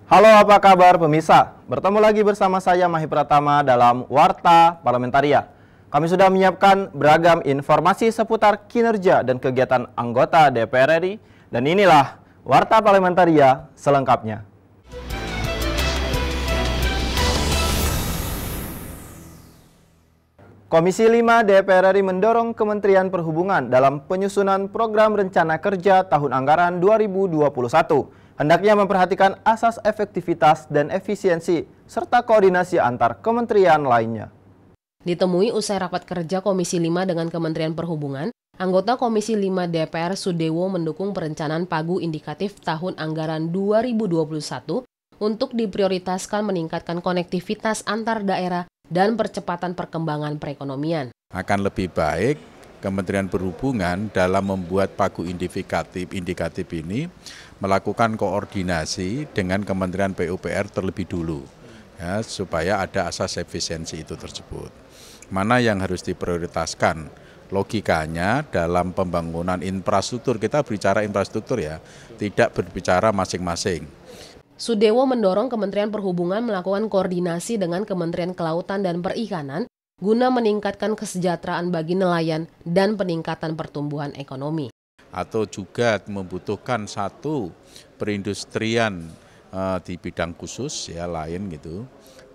Halo, apa kabar pemirsa? Bertemu lagi bersama saya Mahi Pratama dalam Warta Parlamentaria. Kami sudah menyiapkan beragam informasi seputar kinerja dan kegiatan anggota DPR RI, dan inilah Warta Parlamentaria selengkapnya. Komisi 5 DPR RI mendorong Kementerian Perhubungan dalam penyusunan program rencana kerja tahun anggaran 2021. Hendaknya memperhatikan asas efektivitas dan efisiensi, serta koordinasi antar kementerian lainnya. Ditemui usai rapat kerja Komisi 5 dengan Kementerian Perhubungan, anggota Komisi 5 DPR Sudewo mendukung perencanaan pagu indikatif tahun anggaran 2021 untuk diprioritaskan meningkatkan konektivitas antar daerah dan percepatan perkembangan perekonomian. Akan lebih baik Kementerian Perhubungan dalam membuat pagu indikatif ini melakukan koordinasi dengan Kementerian PUPR terlebih dulu, ya, supaya ada asas efisiensi itu tersebut. Mana yang harus diprioritaskan? Logikanya dalam pembangunan infrastruktur, kita bicara infrastruktur ya, tidak berbicara masing-masing. Sudewo mendorong Kementerian Perhubungan melakukan koordinasi dengan Kementerian Kelautan dan Perikanan guna meningkatkan kesejahteraan bagi nelayan dan peningkatan pertumbuhan ekonomi. Atau juga membutuhkan satu perindustrian di bidang khusus ya lain gitu,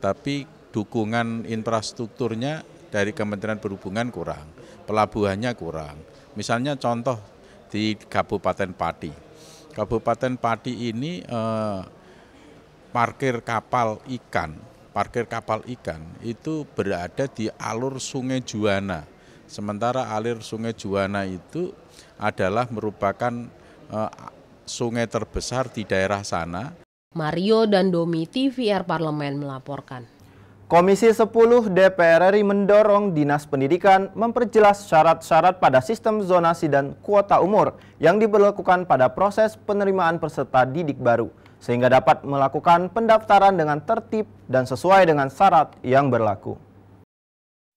tapi dukungan infrastrukturnya dari Kementerian Perhubungan kurang, pelabuhannya kurang. Misalnya contoh di Kabupaten Pati. Kabupaten Pati ini parkir kapal ikan itu berada di alur Sungai Juwana. Sementara alur Sungai Juwana itu adalah merupakan sungai terbesar di daerah sana. Mario Dandomi, TVR Parlemen melaporkan. Komisi 10 DPR RI mendorong Dinas Pendidikan memperjelas syarat-syarat pada sistem zonasi dan kuota umur yang diberlakukan pada proses penerimaan peserta didik baru, sehingga dapat melakukan pendaftaran dengan tertib dan sesuai dengan syarat yang berlaku.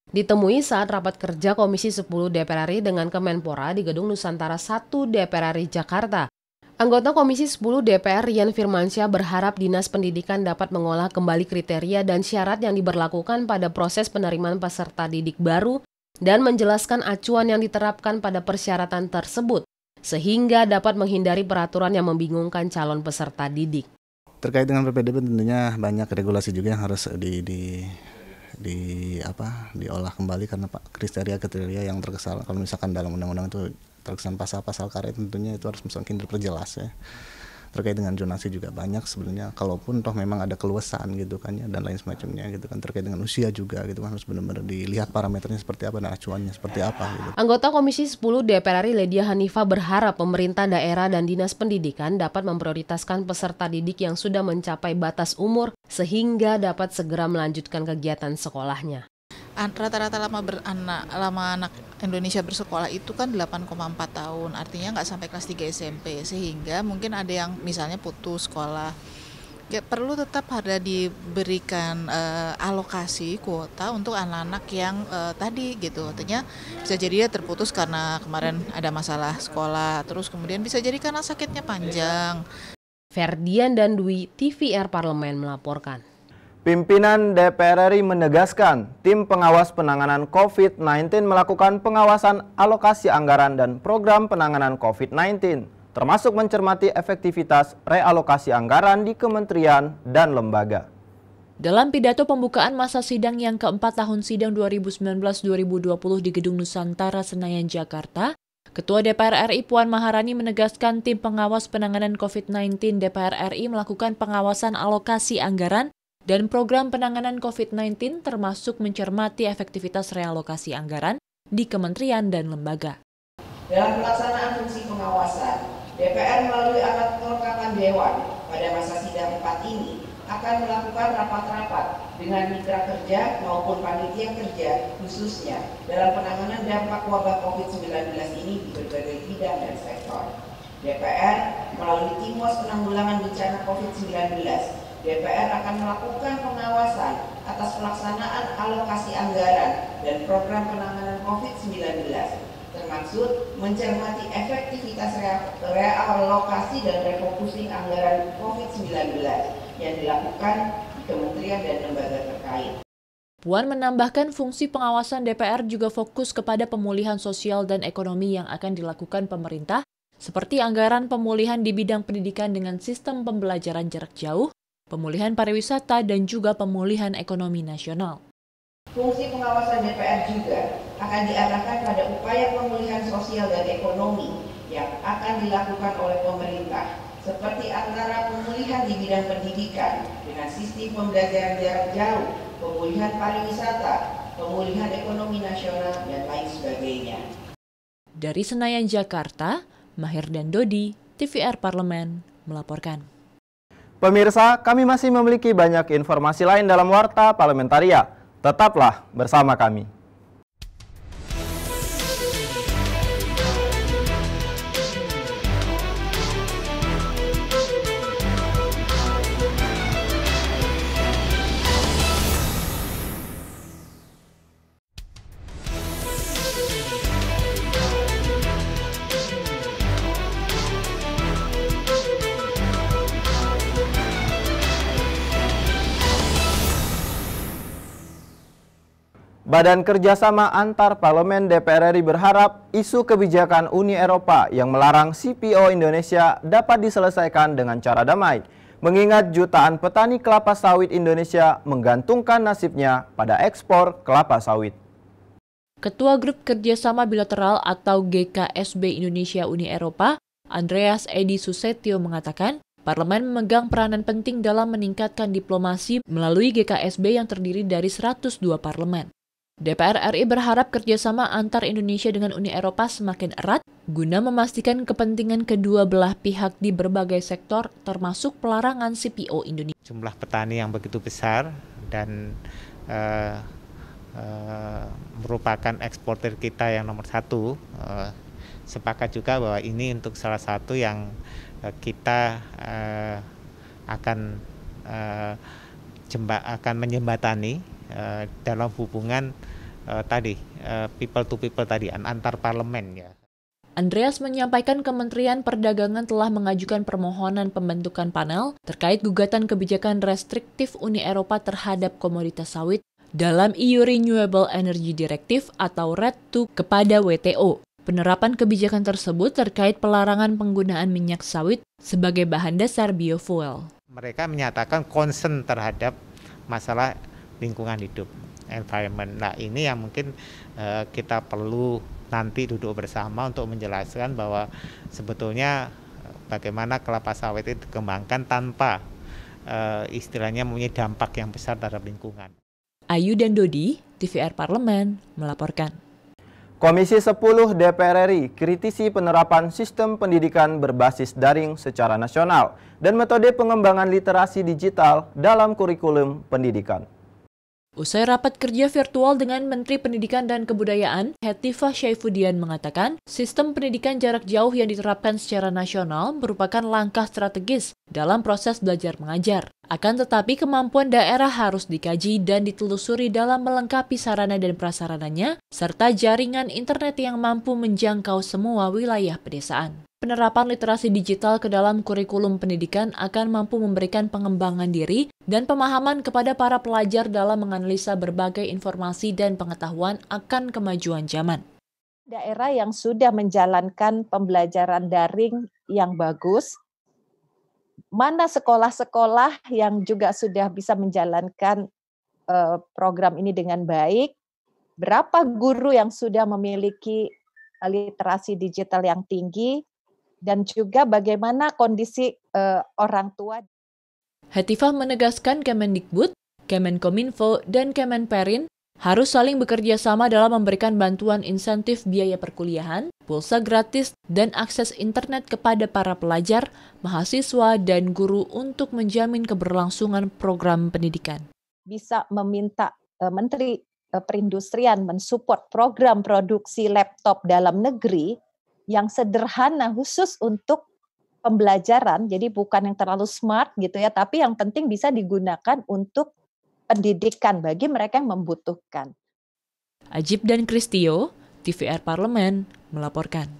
Ditemui saat rapat kerja Komisi 10 DPR RI dengan Kemenpora di Gedung Nusantara 1 DPR RI Jakarta, anggota Komisi 10 DPR Rian Firmansyah berharap Dinas Pendidikan dapat mengolah kembali kriteria dan syarat yang diberlakukan pada proses penerimaan peserta didik baru dan menjelaskan acuan yang diterapkan pada persyaratan tersebut, sehingga dapat menghindari peraturan yang membingungkan calon peserta didik. Terkait dengan PPDB tentunya banyak regulasi juga yang harus diolah kembali karena kriteria yang terkesan kalau misalkan dalam undang-undang itu terkesan pasal-pasal karet, tentunya itu harus mungkin diperjelas ya. Terkait dengan zonasi juga banyak sebenarnya, kalaupun toh memang ada keluasan gitu kan ya dan lain semacamnya gitu kan, terkait dengan usia juga gitu kan, harus benar-benar dilihat parameternya seperti apa dan acuannya seperti apa gitu. Anggota Komisi 10 DPR RI Ledia Hanifah berharap pemerintah daerah dan Dinas Pendidikan dapat memprioritaskan peserta didik yang sudah mencapai batas umur sehingga dapat segera melanjutkan kegiatan sekolahnya. Rata-rata lama anak Indonesia bersekolah itu kan 8,4 tahun, artinya nggak sampai kelas 3 SMP, sehingga mungkin ada yang misalnya putus sekolah. Ya, perlu tetap ada diberikan alokasi kuota untuk anak-anak yang tadi gitu, artinya bisa jadi dia terputus karena kemarin ada masalah sekolah, terus kemudian bisa jadi karena sakitnya panjang. Ferdian dan Dwi, TVR Parlemen melaporkan. Pimpinan DPR RI menegaskan tim pengawas penanganan COVID-19 melakukan pengawasan alokasi anggaran dan program penanganan COVID-19, termasuk mencermati efektivitas realokasi anggaran di kementerian dan lembaga. Dalam pidato pembukaan masa sidang yang keempat tahun sidang 2019-2020 di Gedung Nusantara Senayan, Jakarta, Ketua DPR RI Puan Maharani menegaskan tim pengawas penanganan COVID-19 DPR RI melakukan pengawasan alokasi anggaran dan program penanganan COVID-19 termasuk mencermati efektivitas realokasi anggaran di kementerian dan lembaga. Dalam pelaksanaan fungsi pengawasan, DPR melalui alat kelengkapan Dewan pada masa sidang 4 ini akan melakukan rapat-rapat dengan mitra kerja maupun panitia kerja khususnya dalam penanganan dampak wabah COVID-19 ini di berbagai bidang dan sektor. DPR melalui Timos Penanggulangan Bencana COVID-19, DPR akan melakukan pengawasan atas pelaksanaan alokasi anggaran dan program penanganan COVID-19, termasuk mencermati efektivitas realokasi dan refocusing anggaran COVID-19 yang dilakukan di kementerian dan lembaga terkait. Puan menambahkan fungsi pengawasan DPR juga fokus kepada pemulihan sosial dan ekonomi yang akan dilakukan pemerintah, seperti anggaran pemulihan di bidang pendidikan dengan sistem pembelajaran jarak jauh, pemulihan pariwisata, dan juga pemulihan ekonomi nasional. Fungsi pengawasan DPR juga akan diarahkan pada upaya pemulihan sosial dan ekonomi yang akan dilakukan oleh pemerintah, seperti antara pemulihan di bidang pendidikan dengan sistem pembelajaran jarak jauh, pemulihan pariwisata, pemulihan ekonomi nasional, dan lain sebagainya. Dari Senayan, Jakarta, Mahir dan Dodi, TVR Parlemen, melaporkan. Pemirsa, kami masih memiliki banyak informasi lain dalam Warta Parlementaria. Tetaplah bersama kami. Badan Kerjasama Antar Parlemen DPR RI berharap isu kebijakan Uni Eropa yang melarang CPO Indonesia dapat diselesaikan dengan cara damai, mengingat jutaan petani kelapa sawit Indonesia menggantungkan nasibnya pada ekspor kelapa sawit. Ketua Grup Kerjasama Bilateral atau GKSB Indonesia Uni Eropa, Andreas Edi Susetio mengatakan, Parlemen memegang peranan penting dalam meningkatkan diplomasi melalui GKSB yang terdiri dari 102 parlemen. DPR RI berharap kerjasama antar Indonesia dengan Uni Eropa semakin erat guna memastikan kepentingan kedua belah pihak di berbagai sektor termasuk pelarangan CPO Indonesia. Jumlah petani yang begitu besar dan merupakan eksportir kita yang nomor satu, sepakat juga bahwa ini untuk salah satu yang kita akan menjembatani dalam hubungan people to people tadi, antar parlemen ya. Andreas menyampaikan Kementerian Perdagangan telah mengajukan permohonan pembentukan panel terkait gugatan kebijakan restriktif Uni Eropa terhadap komoditas sawit dalam EU Renewable Energy Directive atau RED II kepada WTO. Penerapan kebijakan tersebut terkait pelarangan penggunaan minyak sawit sebagai bahan dasar biofuel. Mereka menyatakan concern terhadap masalah lingkungan hidup, environment. Nah, ini yang mungkin kita perlu nanti duduk bersama untuk menjelaskan bahwa sebetulnya bagaimana kelapa sawit itu dikembangkan tanpa istilahnya mempunyai dampak yang besar terhadap lingkungan. Ayu dan Dodi, TVR Parlemen, melaporkan. Komisi 10 DPR RI kritisi penerapan sistem pendidikan berbasis daring secara nasional dan metode pengembangan literasi digital dalam kurikulum pendidikan. Usai rapat kerja virtual dengan Menteri Pendidikan dan Kebudayaan, Hetifah Syaifuddin mengatakan, sistem pendidikan jarak jauh yang diterapkan secara nasional merupakan langkah strategis dalam proses belajar mengajar. Akan tetapi kemampuan daerah harus dikaji dan ditelusuri dalam melengkapi sarana dan prasarananya, serta jaringan internet yang mampu menjangkau semua wilayah pedesaan. Penerapan literasi digital ke dalam kurikulum pendidikan akan mampu memberikan pengembangan diri dan pemahaman kepada para pelajar dalam menganalisa berbagai informasi dan pengetahuan akan kemajuan zaman. Daerah yang sudah menjalankan pembelajaran daring yang bagus, mana sekolah-sekolah yang juga sudah bisa menjalankan program ini dengan baik, berapa guru yang sudah memiliki literasi digital yang tinggi, dan juga bagaimana kondisi orang tua. Hetifah menegaskan Kemendikbud, Kemenkominfo, dan Kemenperin harus saling bekerja sama dalam memberikan bantuan insentif biaya perkuliahan, pulsa gratis, dan akses internet kepada para pelajar, mahasiswa, dan guru untuk menjamin keberlangsungan program pendidikan. Bisa meminta Menteri Perindustrian mensupport program produksi laptop dalam negeri yang sederhana khusus untuk pembelajaran, jadi bukan yang terlalu smart gitu ya, tapi yang penting bisa digunakan untuk pendidikan bagi mereka yang membutuhkan. Ajib dan Kristio, TVR Parlemen, melaporkan.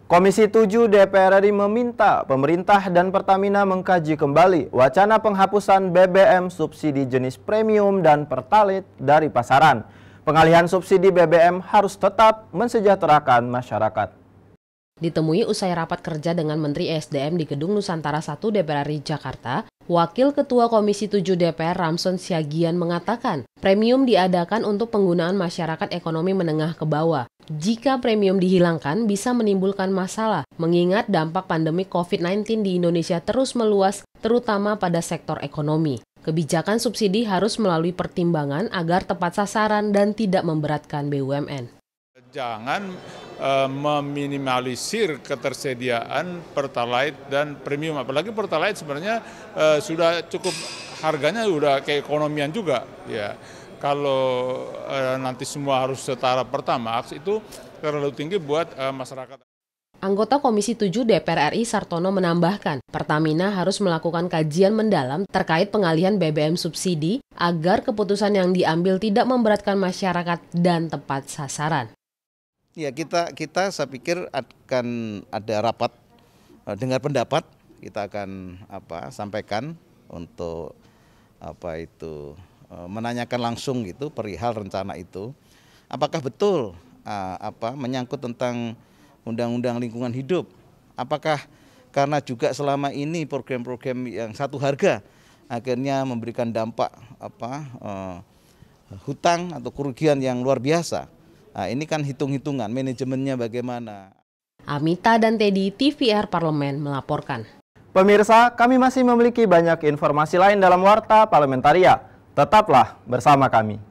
Komisi 7 DPR RI meminta pemerintah dan Pertamina mengkaji kembali wacana penghapusan BBM subsidi jenis premium dan pertalite dari pasaran. Pengalihan subsidi BBM harus tetap mensejahterakan masyarakat. Ditemui usai rapat kerja dengan Menteri ESDM di Gedung Nusantara 1 DPR RI Jakarta, Wakil Ketua Komisi 7 DPR Ramson Siagian mengatakan, premium diadakan untuk penggunaan masyarakat ekonomi menengah ke bawah. Jika premium dihilangkan bisa menimbulkan masalah, mengingat dampak pandemi COVID-19 di Indonesia terus meluas, terutama pada sektor ekonomi. Kebijakan subsidi harus melalui pertimbangan agar tepat sasaran dan tidak memberatkan BUMN. Jangan meminimalisir ketersediaan pertalite dan premium, apalagi pertalite sebenarnya sudah cukup harganya sudah keekonomian juga ya. Kalau nanti semua harus setara Pertamax itu terlalu tinggi buat masyarakat. Anggota Komisi 7 DPR RI Sartono menambahkan, Pertamina harus melakukan kajian mendalam terkait pengalihan BBM subsidi agar keputusan yang diambil tidak memberatkan masyarakat dan tepat sasaran. Ya, kita saya pikir akan ada rapat dengar pendapat, kita akan sampaikan untuk menanyakan langsung gitu perihal rencana itu. Apakah betul menyangkut tentang undang-undang lingkungan hidup? Apakah karena juga selama ini program-program yang satu harga akhirnya memberikan dampak hutang atau kerugian yang luar biasa? Nah, ini kan hitung-hitungan manajemennya bagaimana. Amita dan Teddy, TVR Parlemen melaporkan. Pemirsa, kami masih memiliki banyak informasi lain dalam Warta Parlementaria. Tetaplah bersama kami.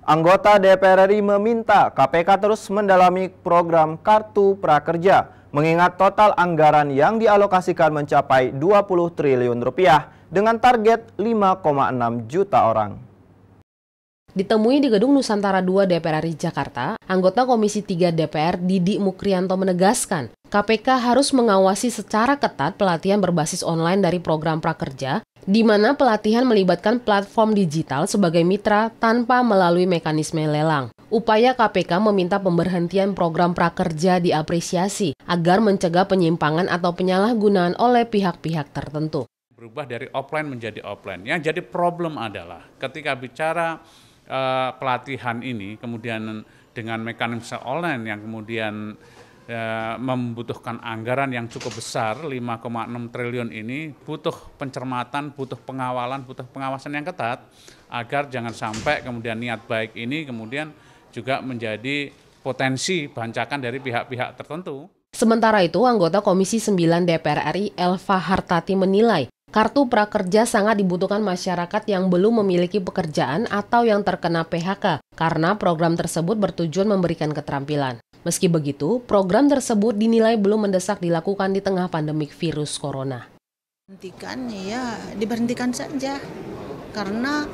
Anggota DPR RI meminta KPK terus mendalami program Kartu Prakerja, mengingat total anggaran yang dialokasikan mencapai 20 triliun rupiah dengan target 5,6 juta orang. Ditemui di Gedung Nusantara 2 DPR RI Jakarta, anggota Komisi 3 DPR Didi Mukrianto menegaskan, KPK harus mengawasi secara ketat pelatihan berbasis online dari program prakerja, di mana pelatihan melibatkan platform digital sebagai mitra tanpa melalui mekanisme lelang. Upaya KPK meminta pemberhentian program prakerja diapresiasi agar mencegah penyimpangan atau penyalahgunaan oleh pihak-pihak tertentu. Berubah dari offline menjadi offline. Yang jadi problem adalah ketika bicara pelatihan ini, kemudian dengan mekanisme online yang kemudian membutuhkan anggaran yang cukup besar, 5,6 triliun ini butuh pencermatan, butuh pengawalan, butuh pengawasan yang ketat agar jangan sampai kemudian niat baik ini kemudian juga menjadi potensi bancakan dari pihak-pihak tertentu. Sementara itu, anggota Komisi 9 DPR RI Elva Hartati menilai kartu prakerja sangat dibutuhkan masyarakat yang belum memiliki pekerjaan atau yang terkena PHK karena program tersebut bertujuan memberikan keterampilan. Meski begitu, program tersebut dinilai belum mendesak dilakukan di tengah pandemik virus corona. Diberhentikan saja karena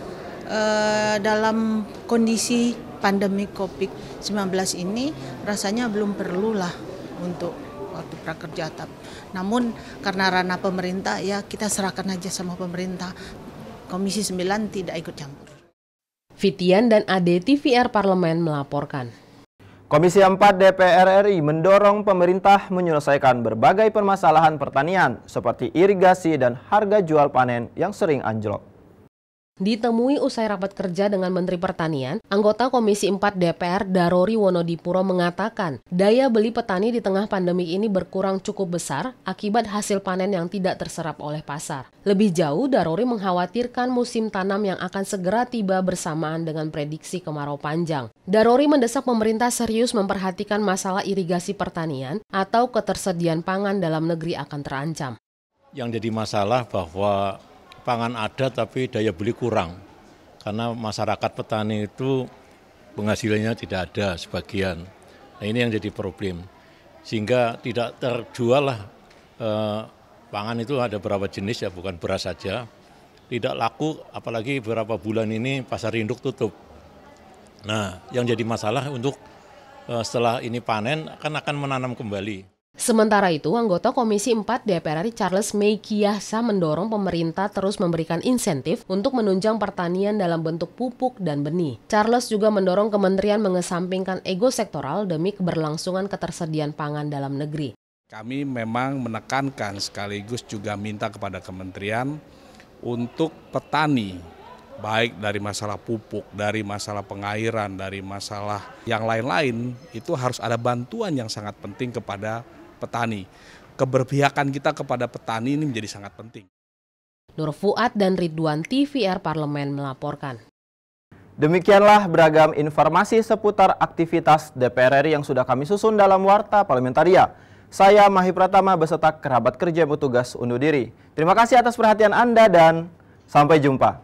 dalam kondisi pandemi COVID-19 ini rasanya belum perlulah untuk waktu prakerja. Namun karena ranah pemerintah ya kita serahkan aja sama pemerintah. Komisi 9 tidak ikut campur. Fitian dan Ade, TVR Parlemen melaporkan. Komisi 4 DPR RI mendorong pemerintah menyelesaikan berbagai permasalahan pertanian seperti irigasi dan harga jual panen yang sering anjlok. Ditemui usai rapat kerja dengan Menteri Pertanian, anggota Komisi 4 DPR Darori Wonodipuro mengatakan daya beli petani di tengah pandemi ini berkurang cukup besar akibat hasil panen yang tidak terserap oleh pasar. Lebih jauh, Darori mengkhawatirkan musim tanam yang akan segera tiba bersamaan dengan prediksi kemarau panjang. Darori mendesak pemerintah serius memperhatikan masalah irigasi pertanian atau ketersediaan pangan dalam negeri akan terancam. Yang jadi masalah bahwa pangan ada tapi daya beli kurang, karena masyarakat petani itu penghasilannya tidak ada sebagian. Nah, ini yang jadi problem, sehingga tidak terjual lah pangan itu ada beberapa jenis ya, bukan beras saja. Tidak laku, apalagi beberapa bulan ini pasar induk tutup. Nah, yang jadi masalah untuk setelah ini panen akan menanam kembali. Sementara itu, anggota Komisi 4 DPR RI Charles Meikiasa mendorong pemerintah terus memberikan insentif untuk menunjang pertanian dalam bentuk pupuk dan benih. Charles juga mendorong kementerian mengesampingkan ego sektoral demi keberlangsungan ketersediaan pangan dalam negeri. Kami memang menekankan sekaligus juga minta kepada kementerian untuk petani, baik dari masalah pupuk, dari masalah pengairan, dari masalah yang lain-lain, itu harus ada bantuan yang sangat penting kepada petani. Keberpihakan kita kepada petani ini menjadi sangat penting. Nur Fuad dan Ridwan, TVR Parlemen melaporkan. Demikianlah beragam informasi seputar aktivitas DPR RI yang sudah kami susun dalam Warta Parlamentaria. Saya Mahi Pratama beserta kerabat kerja yang bertugas undur diri. Terima kasih atas perhatian Anda dan sampai jumpa.